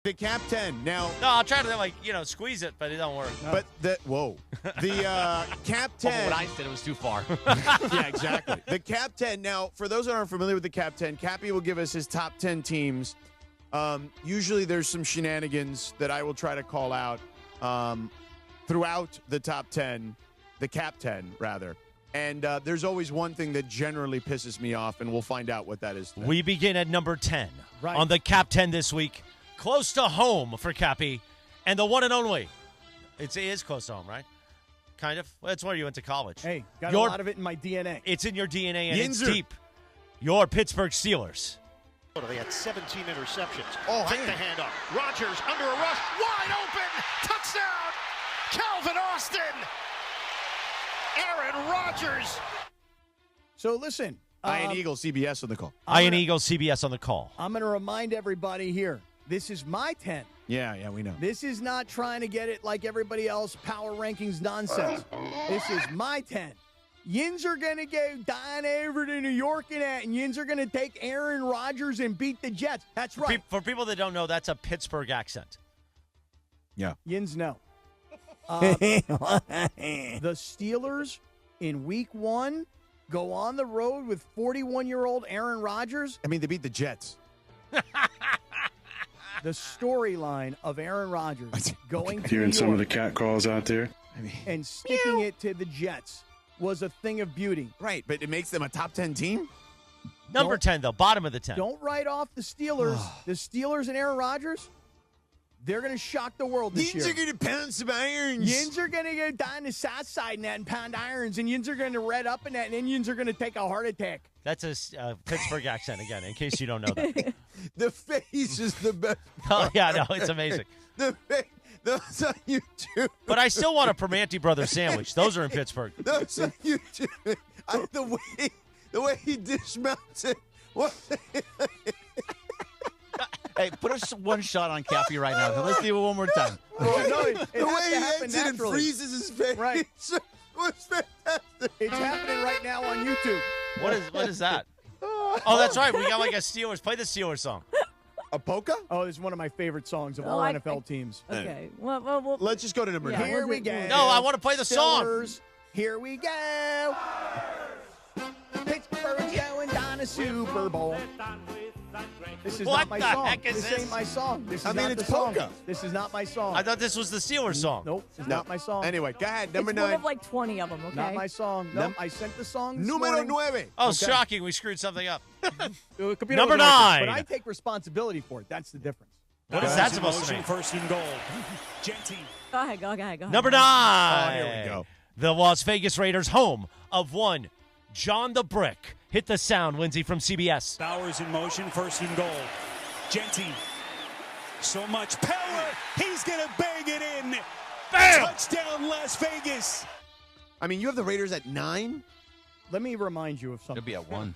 The captain. Now. No, I'll try to, squeeze it, but it don't work. But the captain. What I said, it was too far. Yeah, exactly. The captain. Now, for those that aren't familiar with the captain, Kappy will give us his top 10 teams. Usually there's some shenanigans that I will try to call out throughout the top 10, the cap 10, rather. And there's always one thing that generally pisses me off, and we'll find out what that is today. We begin at number 10 right. on the cap 10 this week. Close to home for Kappy, and the one and only. It is close to home, right? Kind of. Well, that's where you went to college. Hey, got a lot of it in my DNA. It's in your DNA, and it's Yinzer. deep. Your Pittsburgh Steelers. They had 17 interceptions. Oh, Take the handoff. Rodgers under a rush. Wide open. Touchdown. Calvin Austin. Aaron Rodgers. So listen. Ian Eagle, CBS on the call. Ian Eagle, CBS on the call. I'm going to remind everybody here. This is my 10. Yeah, we know. This is not trying to get it like everybody else, power rankings nonsense. This is my 10. Yins are going to go down over to New York and Yins are going to take Aaron Rodgers and beat the Jets. That's right. For people that don't know, that's a Pittsburgh accent. Yeah. Yins know. The Steelers in week 1 go on the road with 41-year-old Aaron Rodgers. I mean, they beat the Jets. The storyline of Aaron Rodgers going to Hearing New some of the York cat calls out there. and sticking it to the Jets was a thing of beauty. Right, but it makes them a top 10 team? Number 10, though, bottom of the 10. Don't write off the Steelers. The Steelers and Aaron Rodgers, they're going to shock the world this year. Yins are going to pound some irons. Yins are going to go down the south side in that and pound irons, and Yins are going to red up in that, and then Yins are going to take a heart attack. That's a Pittsburgh accent, again, in case you don't know that. The face is the best. Oh, yeah, no, it's amazing. The face. Those on YouTube. But I still want a Permanente Brothers sandwich. Those are in Pittsburgh. Those on YouTube. The way he dismounts it. What? Hey, put us one shot on Kappy right now. Let's do it one more time. No, it The has way to he happen ends it and naturally. freezes his face. Right. Was fantastic. It's happening right now on YouTube. What is that? Oh, that's right. We got like a Steelers. Play the Steelers song. A polka? Oh, this is one of my favorite songs of all NFL teams. Okay. Well, Let's just go to number 9. Here we go. No, I want to play the song. Steelers, here we go. Pittsburgh's going down to Super Bowl. This is What not my the song. heck is this this? ain't my song. This is I mean, not it's the song. polka. This is not my song. I thought this was the Steelers song. Nope, it's No. not my song. Anyway, go ahead. Number it's one 9. of like 20 of them, okay? Not my song. Nope, I sent the song this Numero morning. 9. Oh, shocking. We screwed something up. Computer Number was working, 9. But I take responsibility for it. That's the difference. What is that supposed to mean? First and goal. Genty. Go ahead. Number 9. here we go. The Las Vegas Raiders, home of one John the Brick. Hit the sound, Lindsay, from CBS. Bowers in motion. First and goal. Genty. So much power. He's going to bang it in. Bam! Touchdown, Las Vegas. I mean, you have the Raiders at 9? Let me remind you of something. It'll be at 1.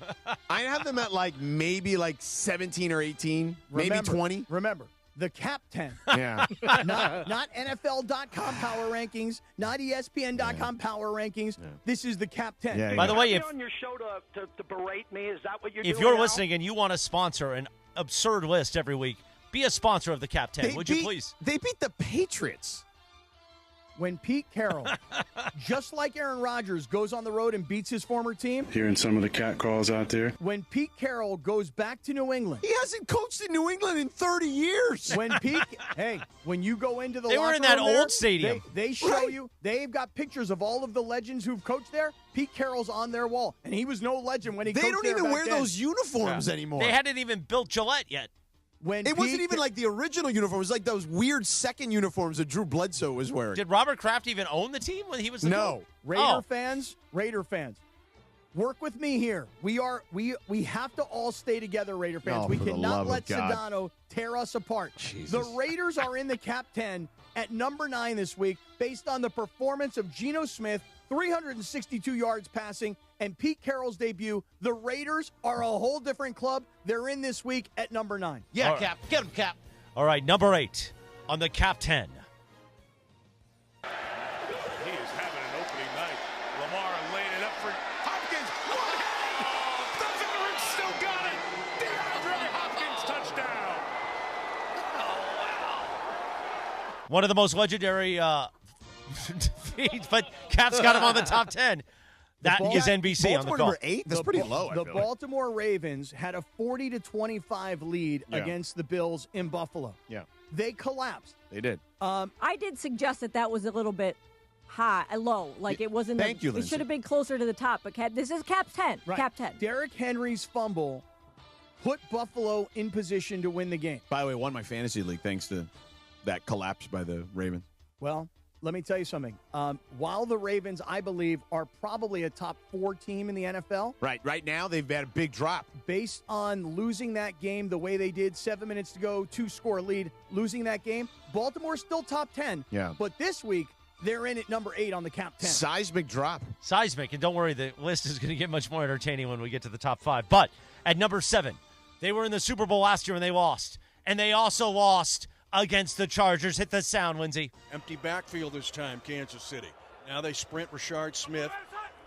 I have them at maybe 17 or 18, maybe 20. Remember, the Cap 10. Yeah. not NFL.com power rankings, not ESPN.com power rankings. This is the Cap 10. Yeah, By the way, on your show to berate me? Is that what you're if doing you're now? listening and you want to sponsor an absurd list every week, be a sponsor of the Cap 10, would you please? They beat the Patriots. When Pete Carroll, just like Aaron Rodgers, goes on the road and beats his former team, Hearing some of the cat calls out there. when Pete Carroll goes back to New England, He hasn't coached in New England in 30 years. when you go into the They were locker in that room there, old stadium. They show you, they've got pictures of all of the legends who've coached there. Pete Carroll's on their wall, and he was no legend when he They coached don't there even back wear then. those uniforms anymore. They hadn't even built Gillette yet. When It wasn't Pete even like the original uniform. It was like those weird second uniforms that Drew Bledsoe was wearing. Did Robert Kraft even own the team when he was the No. coach? Raider fans, work with me here. We have to all stay together, Raider fans. Oh, we for the cannot love let of God. Sedano tear us apart. The Raiders are in the Cap 10 at number 9 this week based on the performance of Geno Smith, 362 yards passing, and Pete Carroll's debut. The Raiders are a whole different club. They're in this week at number 9. Yeah, All right. Cap. Get him, Cap. All right, number 8 on the Cap 10. He is having an opening night. Lamar laying it up for Hopkins. The veteran still got it. DeAndre Hopkins touchdown. One of the most legendary feeds, but Cap's got him on the top 10. That is NBC on the Baltimore call. number 8? That's pretty low, I The feel like. Baltimore Ravens had a 40-25 lead against the Bills in Buffalo. Yeah. They collapsed. They did. I did suggest that was a little bit low. Like it wasn't. Thank you, It Lindsay. should have been closer to the top. But this is Cap's 10. Right. Cap 10. Derrick Henry's fumble put Buffalo in position to win the game. By the way, won my fantasy league thanks to that collapse by the Ravens. Well, let me tell you something. While the Ravens, I believe, are probably a top 4 team in the NFL, Right now, they've had a big drop. based on losing that game the way they did, 7 minutes to go, 2-score lead, losing that game, Baltimore's still top 10. Yeah. But this week, they're in at number 8 on the Cap 10. Seismic drop. Seismic, and don't worry, the list is going to get much more entertaining when we get to the top 5. But at number 7, they were in the Super Bowl last year and they lost. And they also lost against the Chargers. Hit the sound, Lindsay. Empty backfield this time, Kansas City. Now they sprint Rashard Smith,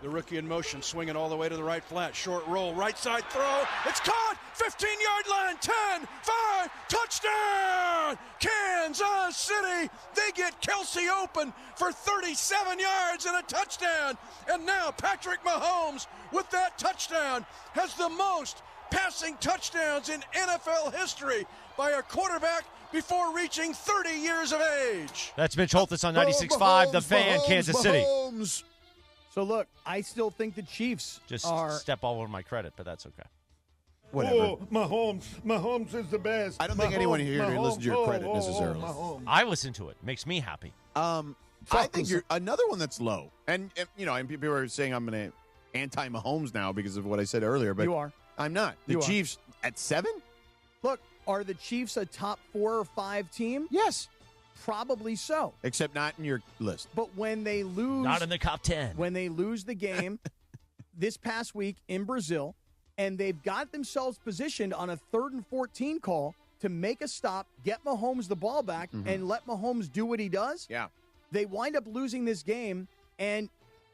the rookie in motion, swinging all the way to the right flat. Short roll, right side throw. It's caught! 15-yard line, 10, 5, touchdown! Kansas City! They get Kelsey open for 37 yards and a touchdown. And now Patrick Mahomes, with that touchdown, has the most passing touchdowns in NFL history by a quarterback before reaching 30 years of age. That's Mitch Holthus on 96.5, The Fan, Kansas City. Mahomes. So, look, I still think the Chiefs Just are... step all over my credit, but that's okay. Whatever. Oh, Mahomes is the best. I don't think anyone here listens to your credit necessarily. I listen to it. Makes me happy. I think you're another one that's low. And people are saying I'm going to anti-Mahomes now because of what I said earlier. But You are. I'm not. The You are. Chiefs at 7? Look, are the Chiefs a top 4 or 5 team? Yes. Probably so. Except not in your list. But when they lose... Not in the top 10. When they lose the game this past week in Brazil, and they've got themselves positioned on a 3rd and 14 call to make a stop, get Mahomes the ball back, and let Mahomes do what he does, Yeah. they wind up losing this game, and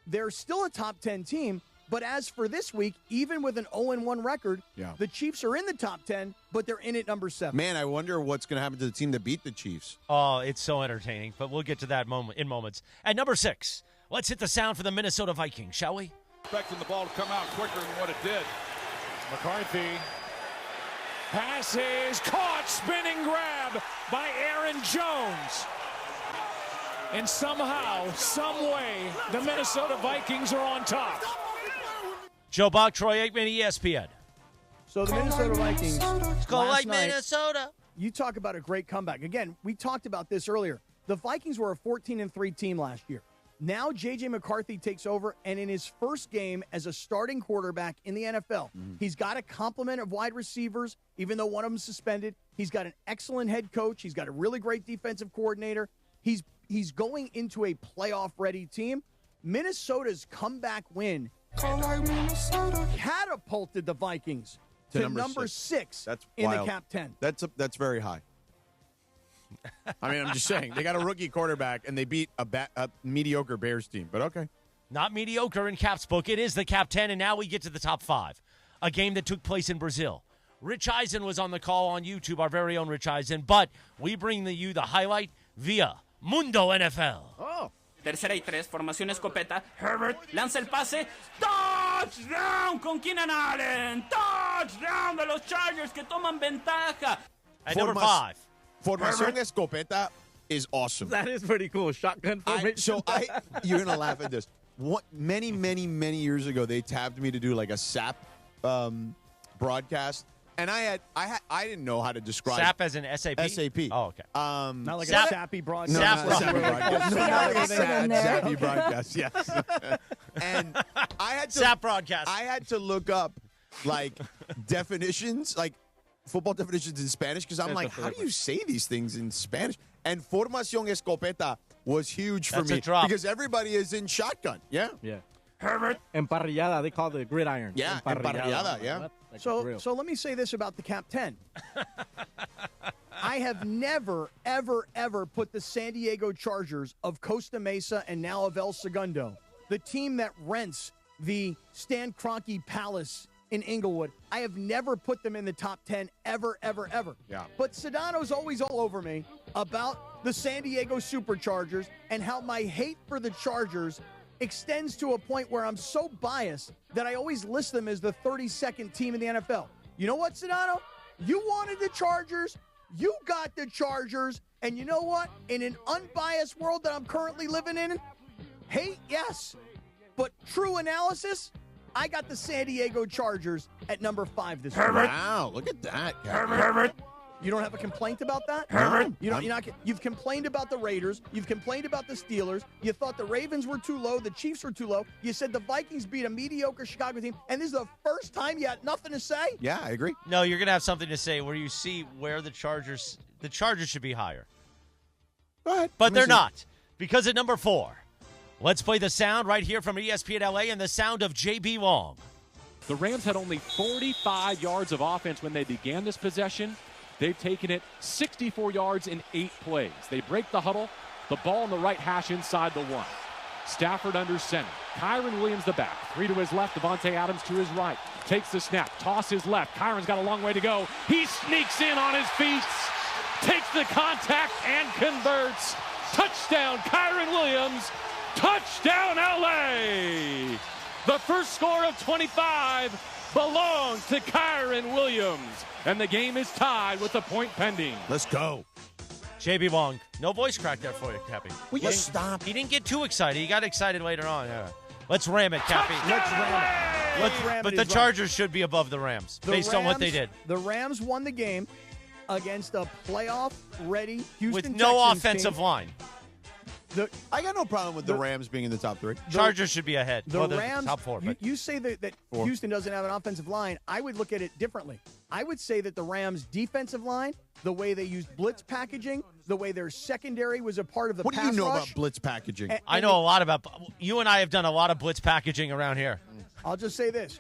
they're still a top 10 team. But as for this week, even with an 0-1 record, Yeah. the Chiefs are in the top 10, but they're in at number 7. Man, I wonder what's going to happen to the team that beat the Chiefs. Oh, it's so entertaining, but we'll get to that moment in moments. At number 6, let's hit the sound for the Minnesota Vikings, shall we? Expecting the ball to come out quicker than what it did. McCarthy. Pass is caught, spinning grab by Aaron Jones. And somehow, some way, the Minnesota Vikings are on top. Joe Buck, Troy Aikman, ESPN. So the Minnesota Vikings Go last like night, Minnesota. you talk about a great comeback. Again, we talked about this earlier. The Vikings were a 14-3 team last year. Now J.J. McCarthy takes over, and in his first game as a starting quarterback in the NFL, he's got a complement of wide receivers, even though one of them is suspended. He's got an excellent head coach. He's got a really great defensive coordinator. He's going into a playoff-ready team. Minnesota's comeback win catapulted the Vikings to number 6 That's in wild. the Cap 10. That's very high. I mean, I'm just saying. They got a rookie quarterback, and they beat a mediocre Bears team. But okay. Not mediocre in Cap's book. It is the Cap 10, and now we get to the top 5. A game that took place in Brazil. Rich Eisen was on the call on YouTube, our very own Rich Eisen, but we bring you the highlight via Mundo NFL. Oh. Tercera y 3, formación escopeta. Herbert lanza el pase. Touchdown con Keenan Allen. Touchdown de los Chargers que toman ventaja. At number 5. Formación escopeta is awesome. That is pretty cool. Shotgun formation. You're going to laugh at this. Many years ago, they tapped me to do like a SAP broadcast. And I didn't know how to describe SAP as in SAP? SAP. Oh, okay. Not like SAP? a sappy broadcast. No, SAP not a sappy broadcast. Not Not like a everything in there. sappy broadcast, yes. And I had to SAP broadcast. I had to look up like definitions, like football definitions in Spanish, because I'm like, how do you say these things in Spanish? And formación escopeta was huge for That's a me drop. because everybody is in shotgun. Yeah. Yeah. Herbert. Emparrillada. They call it the gridiron. Yeah, emparrillada, yeah. Like a So grill. let me say this about the Cap 10. I have never, ever put the San Diego Chargers of Costa Mesa and now of El Segundo, the team that rents the Stan Kroenke Palace in Inglewood, I have never put them in the top 10 ever. Yeah. But Sedano's always all over me about the San Diego Superchargers and how my hate for the Chargers extends to a point where I'm so biased that I always list them as the 32nd team in the NFL. You know what, Sedano? You wanted the Chargers. You got the Chargers. And you know what? In an unbiased world that I'm currently living in, hate, yes. But true analysis, I got the San Diego Chargers at number 5 this week. Wow, look at that. Herbert. You don't have a complaint about that? Herbert. You've complained about the Raiders. You've complained about the Steelers. You thought the Ravens were too low. The Chiefs were too low. You said the Vikings beat a mediocre Chicago team. And this is the first time you had nothing to say? Yeah, I agree. No, you're going to have something to say where you see where the Chargers should be higher. Go ahead. But they're not, because at number 4, let's play the sound right here from ESPN LA and the sound of J.B. Long. The Rams had only 45 yards of offense when they began this possession. They've taken it 64 yards in 8 plays. They break the huddle, the ball on the right hash inside the 1. Stafford under center. Kyren Williams the back. 3 to his left, Devontae Adams to his right. Takes the snap, tosses left. Kyren's got a long way to go. He sneaks in on his feet, takes the contact and converts. Touchdown, Kyren Williams. Touchdown, LA. The first score of 25 belongs to Kyren Williams. And the game is tied with the point pending. Let's go. J.B. Long. No voice crack there for you, Kappy. Will you stop? He didn't get too excited. He got excited later on. Yeah. Let's ram it, Kappy. Let's ram it. But the Chargers should be above the Rams based on what they did. The Rams won the game against a playoff-ready Houston with no Texans offensive team. line. I got no problem with the Rams being in the top 3. Chargers should be ahead. The Rams, top 4. But you say that Houston doesn't have an offensive line. I would look at it differently. I would say that the Rams' defensive line, the way they used blitz packaging, the way their secondary was a part of the pass rush. What do you know about blitz packaging? I know a lot about – you and I have done a lot of blitz packaging around here. I'll just say this.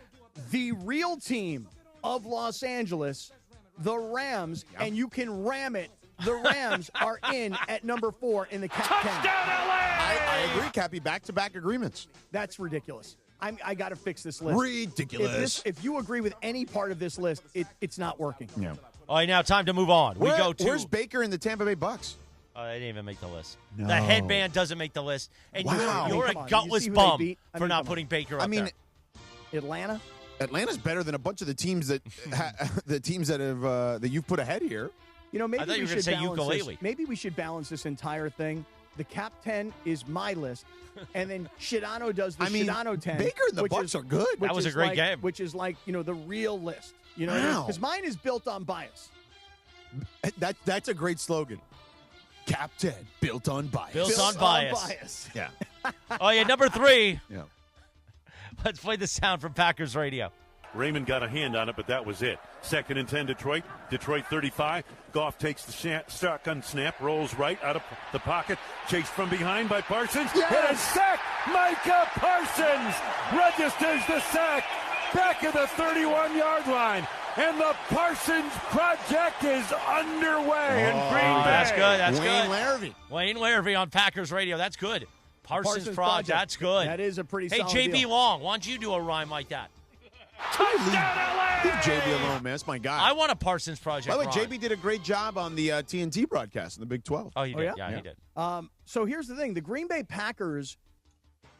The real team of Los Angeles, the Rams, and you can ram it, the Rams are in at number 4 in the Cap 10. I agree, Kappy. Back-to-back agreements. That's ridiculous. I got to fix this list. Ridiculous. If you agree with any part of this list, it's not working. Yeah. All right, now time to move on. Where's Baker and the Tampa Bay Bucks? They didn't even make the list. No. The headband doesn't make the list. And you're a gutless bum for not putting Baker up there. Atlanta? Atlanta's better than a bunch of the teams that that you've put ahead here. You know, maybe I thought you we were should going to say balance ukulele. this. Maybe we should balance this entire thing. The Cap 10 is my list, and then Sedano does the Sedano 10. Baker and the Bucks are good. That was a great game. Which is like, the real list. You know, because mine is built on bias. That's a great slogan. Cap 10, built on bias. Built on bias. Yeah. Oh, yeah, number 3. Yeah. Let's play the sound from Packers Radio. Raymond got a hand on it, but that was it. 2nd and 10, Detroit. Detroit 35. Goff takes the shotgun snap, rolls right out of the pocket, chased from behind by Parsons. Yes! And a sack! Micah Parsons registers the sack back at the 31-yard line. And the Parsons project is underway in Green Bay. That's good. That's Wayne good. Larrivee. Wayne Larrivee on Packers Radio. That's good. Parsons project. That's good. That is a pretty solid deal. JB Long, why don't you do a rhyme like that? Leave JB alone, man. That's my guy. I want a Parsons project. By the way, rhyme. JB did a great job on the TNT broadcast in the Big 12. Oh, he did. yeah? Yeah, he did. So here's the thing. The Green Bay Packers,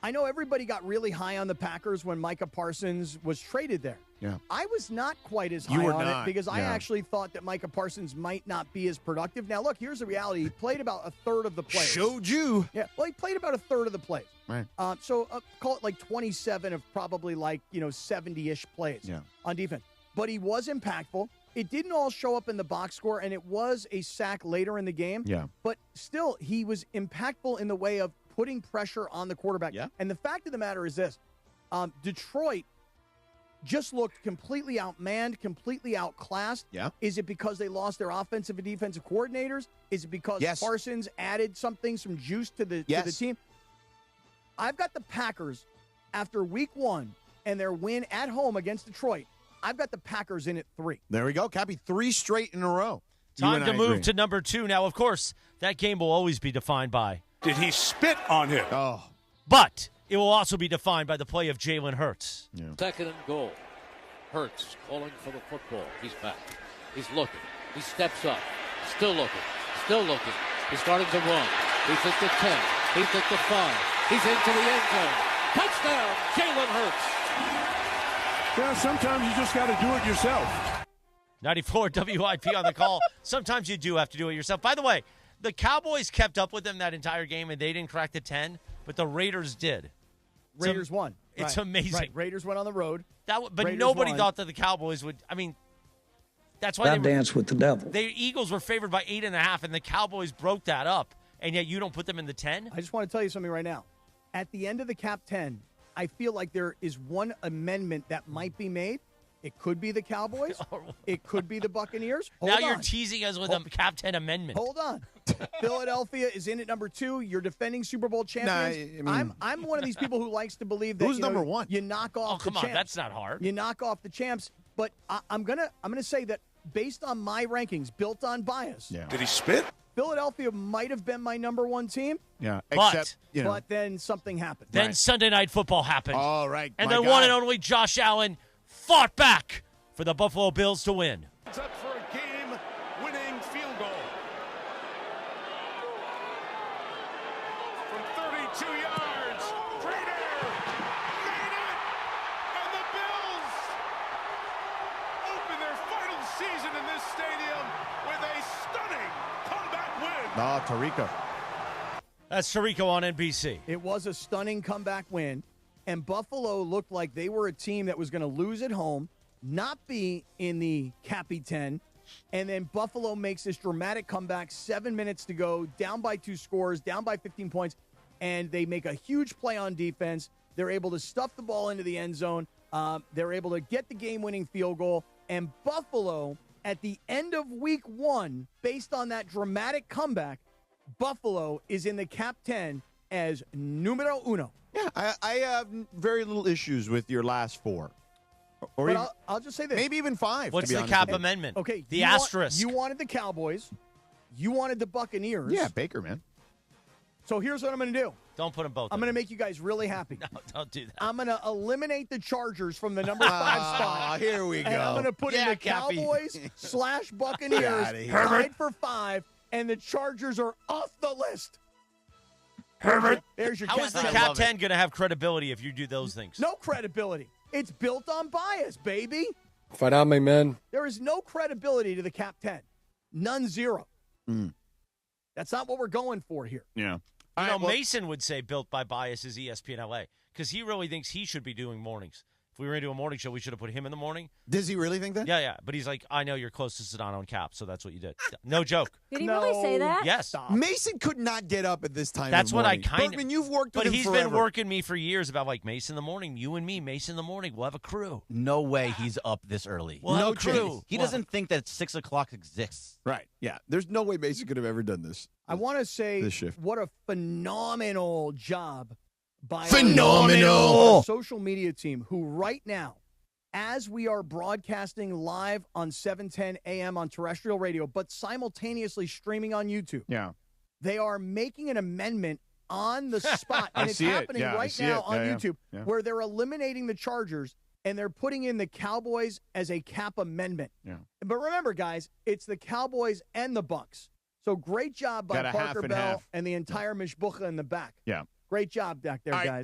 I know everybody got really high on the Packers when Micah Parsons was traded there. Yeah. I was not quite as You high were on not. it because I Yeah. actually thought that Micah Parsons might not be as productive. Now, look, here's the reality. He played about a third of the plays. Showed you. Yeah, well, he played about a third of the plays. Right. So call it like 27 of probably like, 70-ish plays on defense. But he was impactful. It didn't all show up in the box score, and it was a sack later in the game. Yeah. But still, he was impactful in the way of putting pressure on the quarterback. Yeah. And the fact of the matter is this. Detroit just looked completely outmanned, completely outclassed. Yeah. Is it because they lost their offensive and defensive coordinators? Is it because Yes. Parsons added some juice to the team? I've got the Packers after week 1 and their win at home against Detroit. I've got the Packers in at 3. There we go, Kappy. 3 straight in a row. Time to move to number 2. Now, of course, that game will always be defined by. Did he spit on him? Oh. But it will also be defined by the play of Jalen Hurts. Yeah. 2nd and goal. Hurts calling for the football. He's back. He's looking. He steps up. Still looking. Still looking. He's starting to run. He's at the 10. He's at the 5. He's into the end zone. Touchdown, Jalen Hurts. Yeah, sometimes you just got to do it yourself. 94 WIP on the call. Sometimes you do have to do it yourself. By the way, the Cowboys kept up with them that entire game, and they didn't crack the 10, but the Raiders did. Raiders won. It's Right. amazing. Right. Raiders went on the road. But Raiders nobody won. thought that the Cowboys would. I mean, that's why dance with the devil. The Eagles were favored by 8.5, and the Cowboys broke that up. And yet you don't put them in the 10? I just want to tell you something right now. At the end of the Cap 10, I feel like there is one amendment that might be made. It could be the Cowboys. It could be the Buccaneers. Now you're teasing us with a Cap 10 amendment. Hold on. Philadelphia is in at number 2. You're defending Super Bowl champions. Nah, I mean, I'm one of these people who likes to believe that who's number 1? You knock off the champs. Come on, that's not hard. You knock off the champs. But I'm gonna say that based on my rankings, built on bias. Yeah. Did he spit? Philadelphia might have been my number 1 team. Yeah, But then something happened. Then Sunday Night Football happened. All right. And my the guy. one and only Josh Allen fought back for the Buffalo Bills to win. It's up for a game-winning field goal. From 32 yards, Prater made it, and the Bills open their final season in this stadium with a stunning comeback win. Tarico. That's Tarico on NBC. It was a stunning comeback win, and Buffalo looked like they were a team that was going to lose at home, not be in the Kappy 10, and then Buffalo makes this dramatic comeback, 7 minutes to go, down by 2 scores, down by 15 points, and they make a huge play on defense. They're able to stuff the ball into the end zone. They're able to get the game-winning field goal, and Buffalo, at the end of week 1, based on that dramatic comeback, Buffalo is in the Cap 10 as numero uno. Yeah, I have very little issues with your last 4. Or But even, I'll just say this. maybe even 5. What's to be the honest Cap with you. amendment? Okay. The asterisk. You wanted the Cowboys. You wanted the Buccaneers. Yeah, Baker, man. So here's what I'm going to do. Don't put them both I'm in. going to make you guys really happy. No, don't do that. I'm going to eliminate the Chargers from the number 5 spot. Here we go. And I'm going to put in the Kappy. Cowboys / Get Buccaneers outta here. tied for 5, and the Chargers are off the list. There's your How Cap is the 10. Cap 10 going to have credibility if you do those things? No credibility. It's built on bias, baby. Fight on, my man. There is no credibility to the Cap 10. None, zero. That's not what we're going for here. Yeah. You know, Mason would say built by bias is ESPN LA because he really thinks he should be doing mornings. If we were going to do a morning show, we should have put him in the morning. Does he really think that? Yeah. But he's like, I know you're close to Sedano and Cap, so that's what you did. No joke. Did he really say that? Yes. Mason could not get up at this time. That's in the what I morning. kind of. Bergman, you've worked with But him he's forever. been working me for years about like Mason in the morning, you and me, Mason in the morning. We'll have a crew. No way he's up this early. We'll have No a crew. chance. He doesn't think that 6 o'clock exists. Right. Yeah. There's no way Mason could have ever done this. I want to say This shift. what a phenomenal job by Phenomenal. our social media team who right now, as we are broadcasting live on 710 a.m. on terrestrial radio, but simultaneously streaming on YouTube, Yeah. they are making an amendment on the spot. And I it's see it. happening Yeah, I right see now it. on Yeah, yeah. YouTube Yeah. where they're eliminating the Chargers and they're putting in the Cowboys as a cap amendment. Yeah. But remember, guys, it's the Cowboys and the Bucks. So great job by Got a half Parker and Bell half. and the entire Mishbucha in the back. Yeah. Great job back there, All right. guys.